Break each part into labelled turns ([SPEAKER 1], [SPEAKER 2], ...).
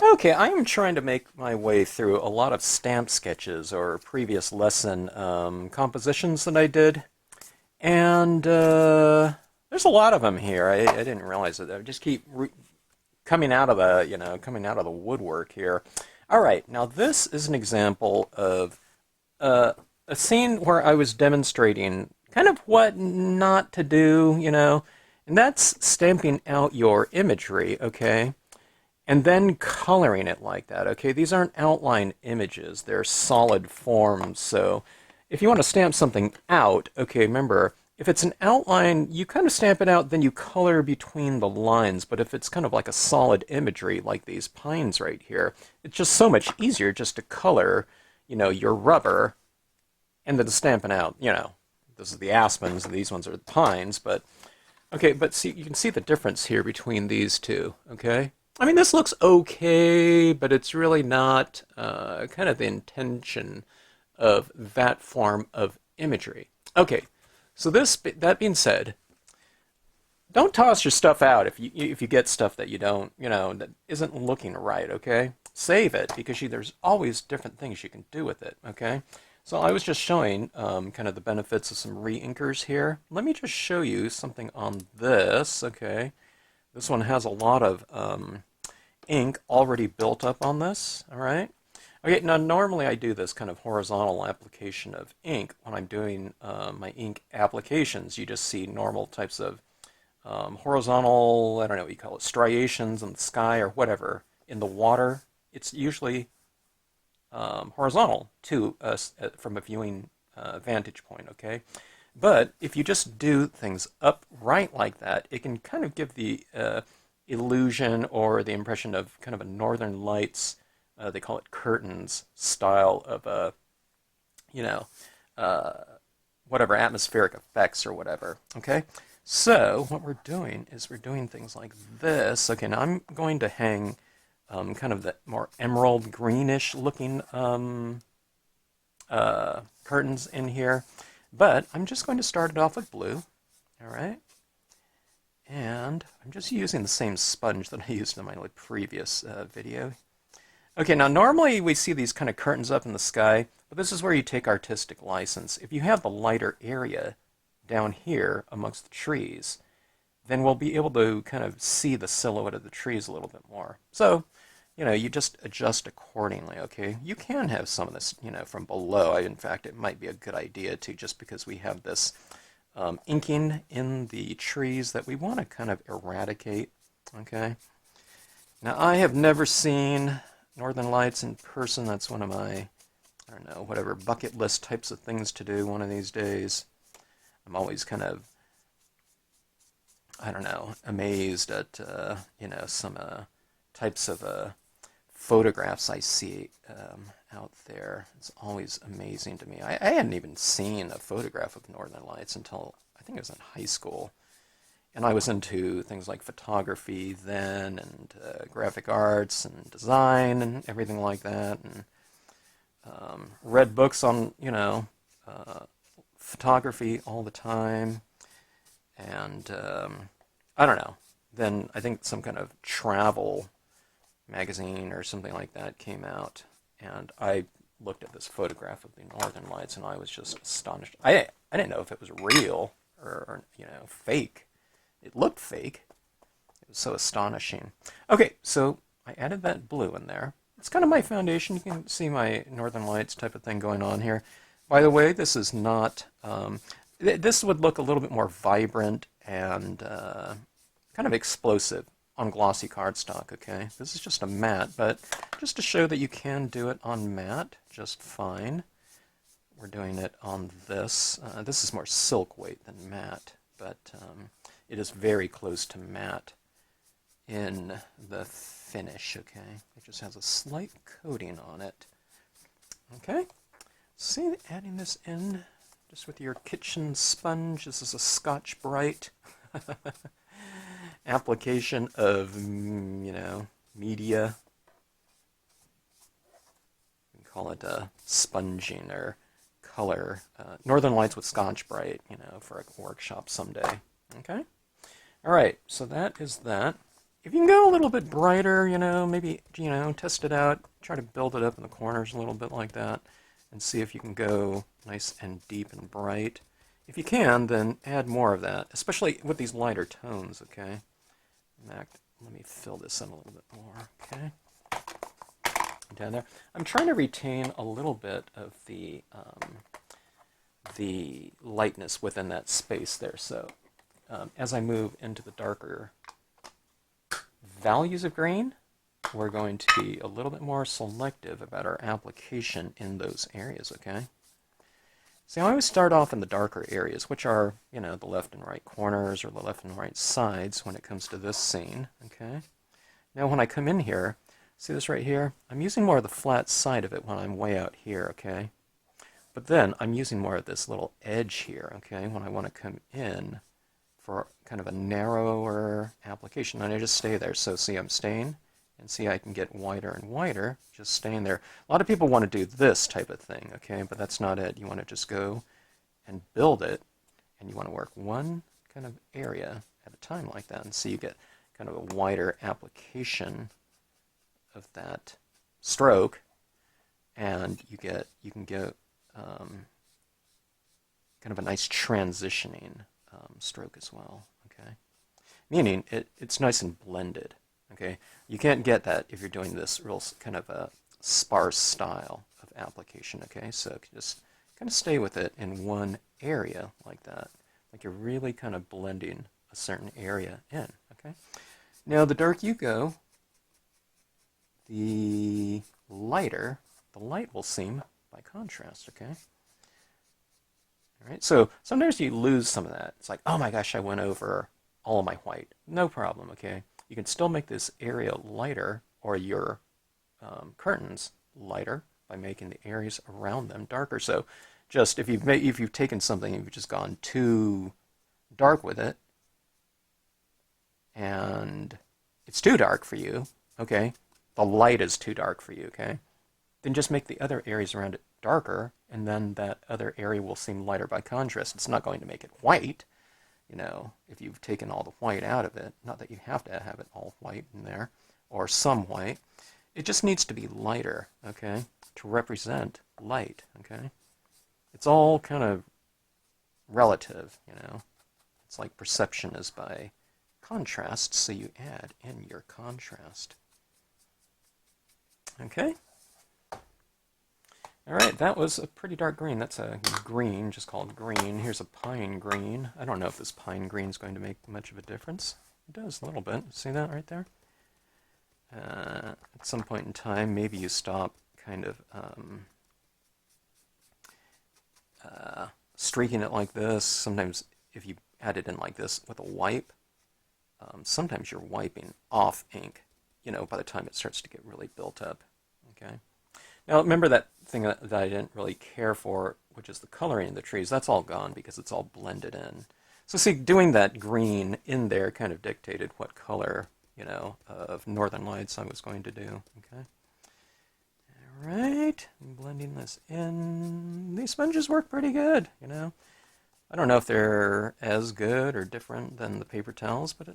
[SPEAKER 1] Okay, I am trying to make my way through a lot of stamp sketches or previous lesson compositions that I did, and there's a lot of them here. I didn't realize it. I just keep coming out of the, coming out of the woodwork here. All right, now this is an example of a scene where I was demonstrating kind of what not to do, and that's stamping out your imagery, okay? And then coloring it like that, okay? These aren't outline images, they're solid forms. So if you want to stamp something out, okay, remember, if it's an outline, you kind of stamp it out, then you color between the lines. But if it's kind of like a solid imagery, like these pines right here, it's just so much easier just to color, your rubber and then stamp it out, This is the aspens, and these ones are the pines, but okay, but see, you can see the difference here between these two, okay? I mean, this looks okay, but it's really not kind of the intention of that form of imagery. Okay, so that being said, don't toss your stuff out if you get stuff that you don't, that isn't looking right, okay? Save it, because there's always different things you can do with it, okay? So I was just showing kind of the benefits of some re-inkers here. Let me just show you something on this, okay? This one has a lot of ink already built up on this, all right? Okay, now normally I do this kind of horizontal application of ink when I'm doing my ink applications. You just see normal types of horizontal, I don't know what you call it, striations in the sky or whatever. In the water, it's usually horizontal to us from a viewing vantage point, okay? But if you just do things upright like that, it can kind of give the illusion or the impression of kind of a Northern Lights, they call it curtains style of whatever, atmospheric effects or whatever, okay? So what we're doing is we're doing things like this. Okay, now I'm going to hang kind of the more emerald greenish looking curtains in here, but I'm just going to start it off with blue, all right? And I'm just using the same sponge that I used in my previous video. Okay, now normally we see these kind of curtains up in the sky, but this is where you take artistic license. If you have the lighter area down here amongst the trees, then we'll be able to kind of see the silhouette of the trees a little bit more. So, you just adjust accordingly, okay? You can have some of this, from below. In fact, it might be a good idea to, just because we have this inking in the trees that we want to kind of eradicate, okay? Now, I have never seen Northern Lights in person. That's one of my, I don't know, whatever, bucket list types of things to do one of these days. I'm always kind of, I don't know, amazed at, some types of photographs I see out there. It's always amazing to me. I hadn't even seen a photograph of Northern Lights until I think I was in high school. And I was into things like photography then, and graphic arts and design and everything like that, and read books on, photography all the time. And I don't know. Then I think some kind of travel magazine or something like that came out, and I looked at this photograph of the Northern Lights, and I was just astonished. I didn't know if it was real or fake. It looked fake. It was so astonishing. Okay, so I added that blue in there. It's kind of my foundation. You can see my Northern Lights type of thing going on here. By the way, this is not... this would look a little bit more vibrant and kind of explosive on glossy cardstock, okay? This is just a matte, but just to show that you can do it on matte just fine. We're doing it on this. This is more silk weight than matte, but it is very close to matte in the finish, okay? It just has a slight coating on it. Okay? See, adding this in just with your kitchen sponge. This is a Scotch-Brite application of, media. We can call it sponging or color. Northern Lights with Scotch-Brite, for a workshop someday. Okay? All right, so that is that. If you can go a little bit brighter, maybe, test it out, try to build it up in the corners a little bit like that, and see if you can go nice and deep and bright. If you can, then add more of that, especially with these lighter tones, okay? In fact, let me fill this in a little bit more, okay? Down there. I'm trying to retain a little bit of the lightness within that space there, so as I move into the darker values of green, we're going to be a little bit more selective about our application in those areas, okay? See, I always start off in the darker areas, which are, the left and right corners or the left and right sides when it comes to this scene, okay? Now when I come in here, see this right here? I'm using more of the flat side of it when I'm way out here, okay? But then I'm using more of this little edge here, okay, when I want to come in for kind of a narrower application. And I just stay there. So see, I'm staying, and see I can get wider and wider, just staying there. A lot of people want to do this type of thing, okay, but that's not it. You want to just go and build it, and you want to work one kind of area at a time like that, and see you get kind of a wider application of that stroke, and you can get kind of a nice transitioning stroke as well, okay? Meaning it's nice and blended, okay? You can't get that if you're doing this real kind of a sparse style of application, okay? So just kind of stay with it in one area like that, like you're really kind of blending a certain area in, okay? Now the darker you go, the lighter the light will seem by contrast, okay? All right, so sometimes you lose some of that. It's like, oh my gosh, I went over all of my white. No problem, okay? You can still make this area lighter, or your curtains lighter, by making the areas around them darker. So just if you've taken something and you've just gone too dark with it, and it's too dark for you, okay? The light is too dark for you, okay? Then just make the other areas around it darker, and then that other area will seem lighter by contrast. It's not going to make it white, if you've taken all the white out of it. Not that you have to have it all white in there, or some white. It just needs to be lighter, okay, to represent light, okay? It's all kind of relative, It's like perception is by contrast, so you add in your contrast. Okay? All right, that was a pretty dark green. That's a green, just called green. Here's a pine green. I don't know if this pine green is going to make much of a difference. It does a little bit. See that right there? At some point in time, maybe you stop kind of streaking it like this. Sometimes if you add it in like this with a wipe, sometimes you're wiping off ink, by the time it starts to get really built up, okay? Now, remember that thing that I didn't really care for, which is the coloring of the trees. That's all gone because it's all blended in. So see, doing that green in there kind of dictated what color, of Northern Lights I was going to do, okay? All right, I'm blending this in. These sponges work pretty good, I don't know if they're as good or different than the paper towels, but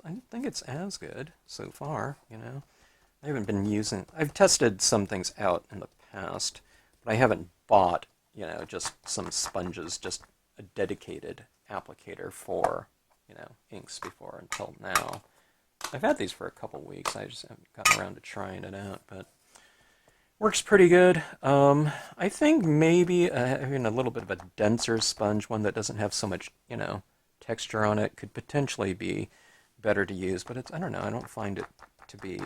[SPEAKER 1] I think it's as good so far, I haven't been using, I've tested some things out in the past, but I haven't bought, just some sponges, just a dedicated applicator for, inks before until now. I've had these for a couple weeks, I just haven't gotten around to trying it out, but works pretty good. I think maybe having a little bit of a denser sponge, one that doesn't have so much, texture on it, could potentially be better to use, but I don't know, I don't find it to be,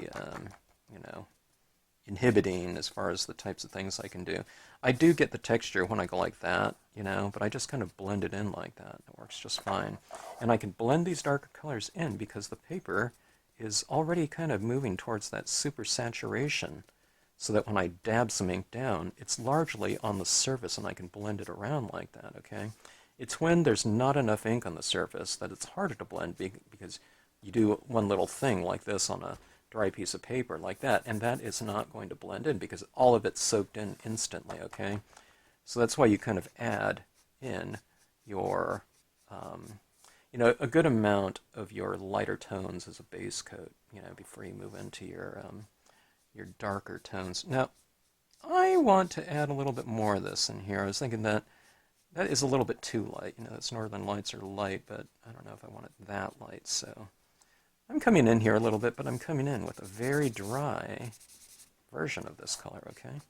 [SPEAKER 1] inhibiting as far as the types of things I can do. I do get the texture when I go like that, but I just kind of blend it in like that. It works just fine. And I can blend these darker colors in because the paper is already kind of moving towards that super saturation, so that when I dab some ink down, it's largely on the surface and I can blend it around like that, okay? It's when there's not enough ink on the surface that it's harder to blend because you do one little thing like this on a dry piece of paper like that, and that is not going to blend in because all of it's soaked in instantly, okay? So that's why you kind of add in your you know, a good amount of your lighter tones as a base coat, you know, before you move into your darker tones. Now, I want to add a little bit more of this in here. I was thinking that that is a little bit too light. You know, its Northern Lights are light, but I don't know if I want it that light. So I'm coming in here a little bit, but I'm coming in with a very dry version of this color, okay?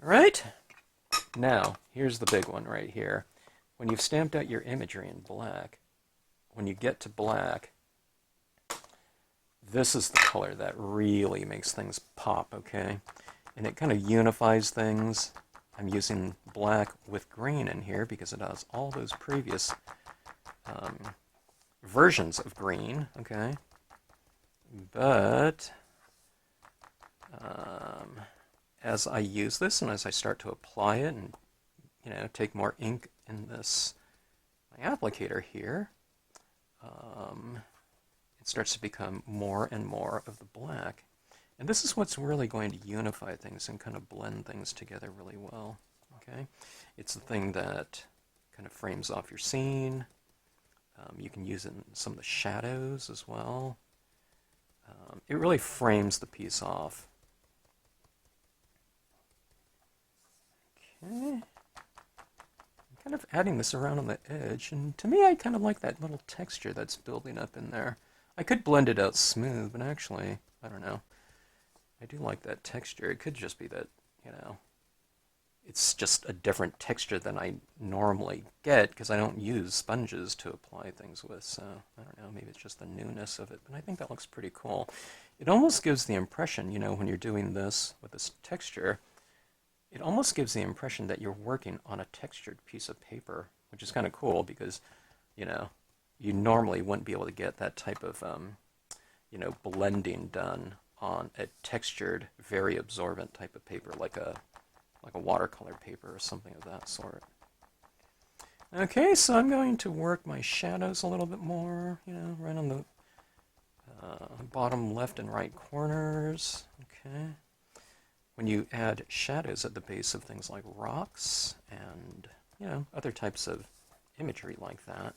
[SPEAKER 1] All right. Now, here's the big one right here. When you've stamped out your imagery in black, when you get to black, this is the color that really makes things pop, okay? And it kind of unifies things. I'm using black with green in here because it has all those previous versions of green, okay? But as I use this and as I start to apply it and, you know, take more ink in this my applicator here, it starts to become more and more of the black. And this is what's really going to unify things and kind of blend things together really well. Okay, it's the thing that kind of frames off your scene. You can use it in some of the shadows as well. It really frames the piece off. Okay, I'm kind of adding this around on the edge, and to me I kind of like that little texture that's building up in there. I could blend it out smooth, but actually, I don't know. I do like that texture. It could just be that, you know, it's just a different texture than I normally get because I don't use sponges to apply things with. So, I don't know, maybe it's just the newness of it, but I think that looks pretty cool. It almost gives the impression, you know, when you're doing this with this texture, it almost gives the impression that you're working on a textured piece of paper, which is kind of cool because, you know, you normally wouldn't be able to get that type of, you know, blending done on a textured, very absorbent type of paper, like a watercolor paper or something of that sort. Okay, so I'm going to work my shadows a little bit more, you know, right on the bottom left and right corners. Okay. When you add shadows at the base of things like rocks and, you know, other types of imagery like that,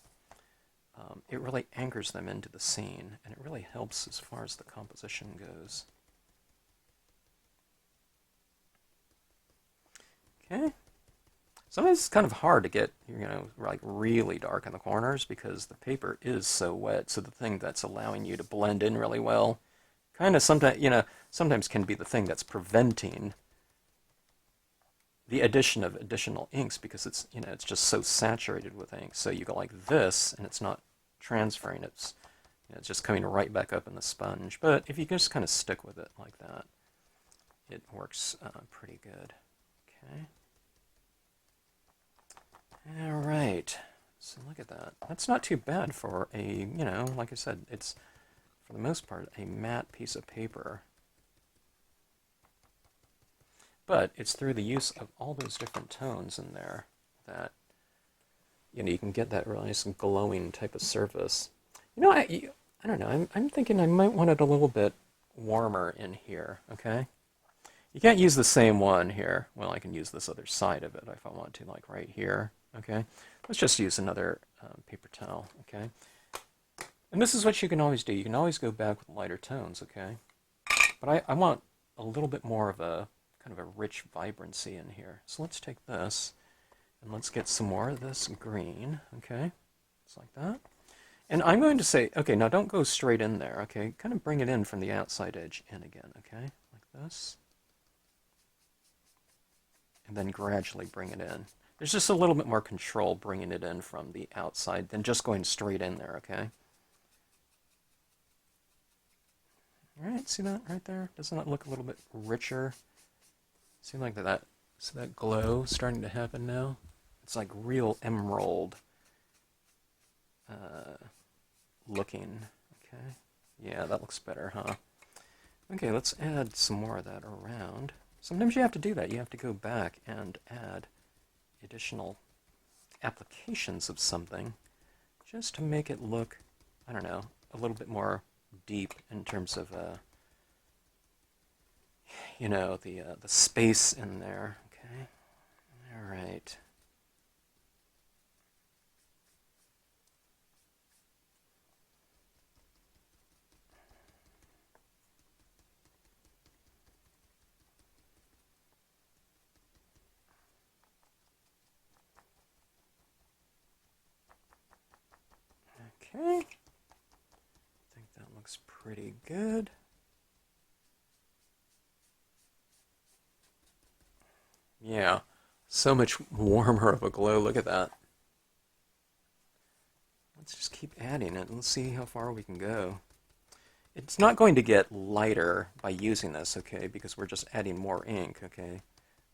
[SPEAKER 1] it really anchors them into the scene, and it really helps as far as the composition goes. Okay. Sometimes it's kind of hard to get, you know, like really dark in the corners because the paper is so wet, so the thing that's allowing you to blend in really well kind of sometimes, you know, sometimes can be the thing that's preventing the addition of additional inks because it's, you know, it's just so saturated with ink. So you go like this, and it's not transferring. It's, you know, it's just coming right back up in the sponge. But if you just kind of stick with it like that, it works pretty good. Okay. All right. So look at that. That's not too bad for a, you know, like I said, it's for the most part a matte piece of paper. But it's through the use of all those different tones in there that, you know, you can get that really nice glowing type of surface. You know, I don't know. I'm thinking I might want it a little bit warmer in here, okay? You can't use the same one here. Well, I can use this other side of it if I want to, like right here, okay? Let's just use another paper towel, okay? And this is what you can always do. You can always go back with lighter tones, okay? But I want a little bit more of a kind of a rich vibrancy in here. So let's take this and let's get some more of this green, okay? Just like that. And I'm going to say, okay, now don't go straight in there, okay? Kind of bring it in from the outside edge in again, okay? Like this. And then gradually bring it in. There's just a little bit more control bringing it in from the outside than just going straight in there, okay? All right, see that right there? Doesn't that look a little bit richer? See like that, see that glow starting to happen now? It's like real emerald looking, okay? Yeah, that looks better, huh? Okay, let's add some more of that around. Sometimes you have to do that. You have to go back and add additional applications of something just to make it look, I don't know, a little bit more deep in terms of you know, the space in there. Okay, all right. Okay. I think that looks pretty good. Yeah, so much warmer of a glow. Look at that. Let's just keep adding it and let's see how far we can go. It's not going to get lighter by using this, okay, because we're just adding more ink, okay.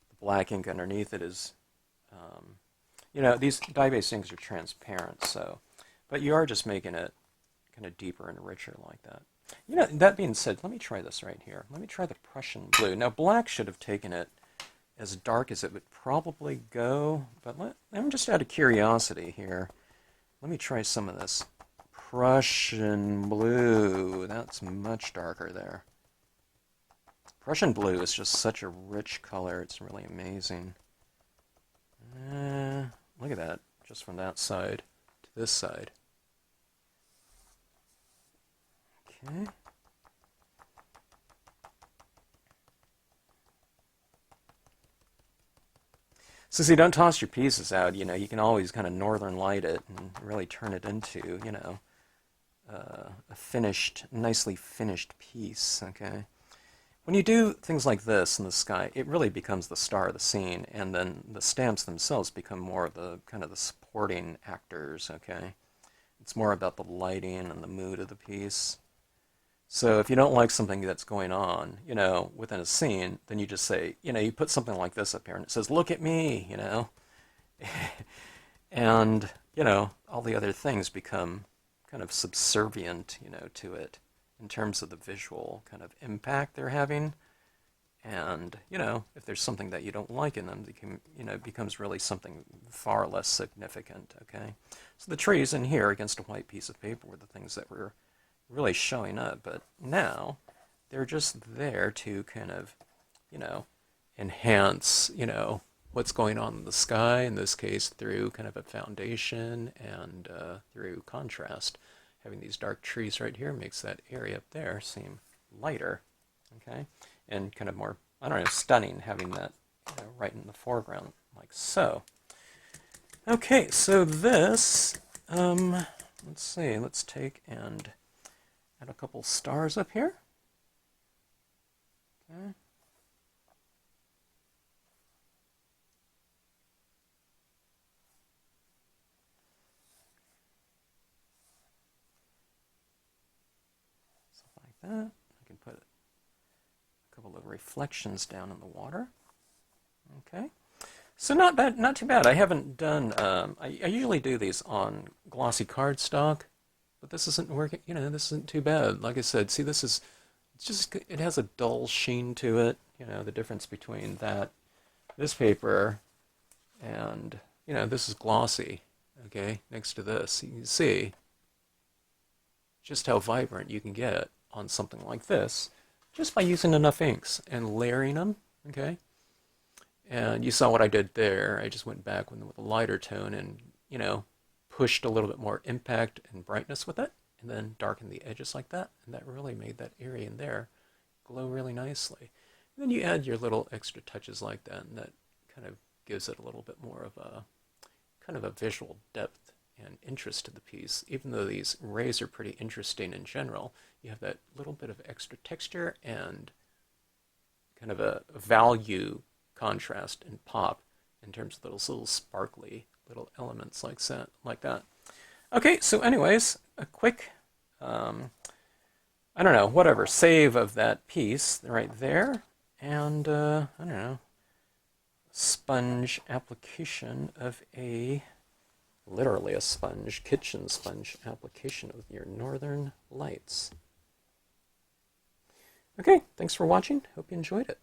[SPEAKER 1] The black ink underneath it is, these dye-based inks are transparent, so, but you are just making it kind of deeper and richer like that. That being said, let me try this right here. Let me try the Prussian blue. Now, black should have taken it as dark as it would probably go, but I'm just out of curiosity here. Let me try some of this Prussian blue. That's much darker there. Prussian blue is just such a rich color. It's really amazing. Look at that, just from that side to this side. Okay. So see, don't toss your pieces out. You can always kind of northern light it and really turn it into, a nicely finished piece, okay? When you do things like this in the sky, it really becomes the star of the scene, and then the stamps themselves become more of the kind of the supporting actors, okay? It's more about the lighting and the mood of the piece. So if you don't like something that's going on, within a scene, then you just say, you put something like this up here, and it says, "Look at me," and, all the other things become kind of subservient, to it in terms of the visual kind of impact they're having. And, if there's something that you don't like in them, it becomes really something far less significant, okay? So the trees in here against a white piece of paper were the things that were really showing up, but now they're just there to kind of, enhance, what's going on in the sky, in this case through kind of a foundation and through contrast. Having these dark trees right here makes that area up there seem lighter, okay, and kind of more, I don't know, stunning, having that right in the foreground like so. Okay, so this, let's see, let's take and add a couple stars up here. Okay. Something like that. I can put a couple of reflections down in the water. Okay. So not bad, not too bad. I haven't done, I usually do these on glossy cardstock, but this isn't working, this isn't too bad. Like I said, see, it has a dull sheen to it, the difference between this paper, and, this is glossy, okay, next to this. You can see just how vibrant you can get on something like this just by using enough inks and layering them, okay? And you saw what I did there. I just went back with a lighter tone and, pushed a little bit more impact and brightness with it, and then darkened the edges like that, and that really made that area in there glow really nicely. And then you add your little extra touches like that, and that kind of gives it a little bit more of a kind of a visual depth and interest to the piece. Even though these rays are pretty interesting in general, you have that little bit of extra texture and kind of a value contrast and pop in terms of those little sparkly little elements like that. Okay, so anyways, a quick, I don't know, whatever, save of that piece right there, and I don't know, sponge application of literally a sponge, kitchen sponge application of your Northern Lights. Okay, thanks for watching. Hope you enjoyed it.